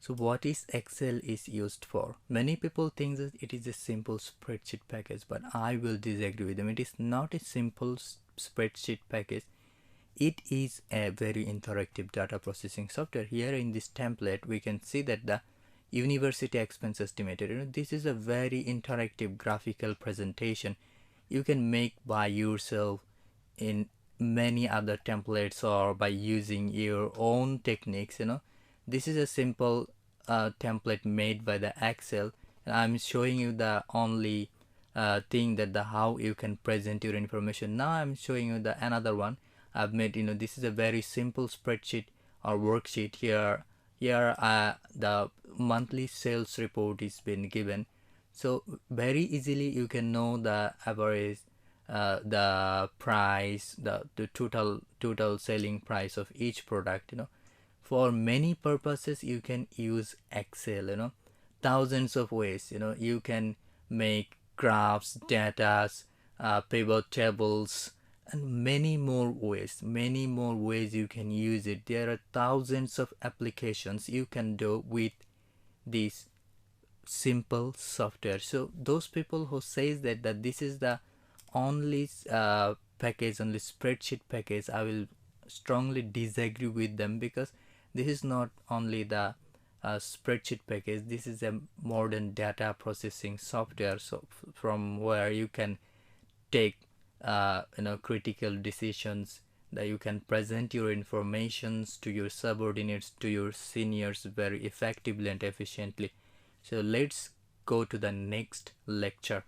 So what is Excel is used for? Many people think that it is a simple spreadsheet package, but I will disagree with them. It is not a simple spreadsheet package. It is a very interactive data processing software. Here in this template, we can see that the university expense estimator, this is a very interactive graphical presentation you can make by yourself in many other templates or by using your own techniques. This is a simple template made by the Excel, and I'm showing you the only thing that the how you can present your information. Now I'm showing you the another one I've made. This is a very simple spreadsheet or worksheet. Here the monthly sales report is been given, so very easily you can know the average, the price, the total selling price of each product. For many purposes you can use Excel. Thousands of ways. You can make graphs, datas, pivot tables, and many more ways you can use it. There are thousands of applications you can do with this simple software. So those people who says that this is the only package, only spreadsheet package, I will strongly disagree with them, because this is not only the spreadsheet package. This is a modern data processing software, so from where you can take critical decisions, that you can present your informations to your subordinates, to your seniors very effectively and efficiently. So let's go to the next lecture.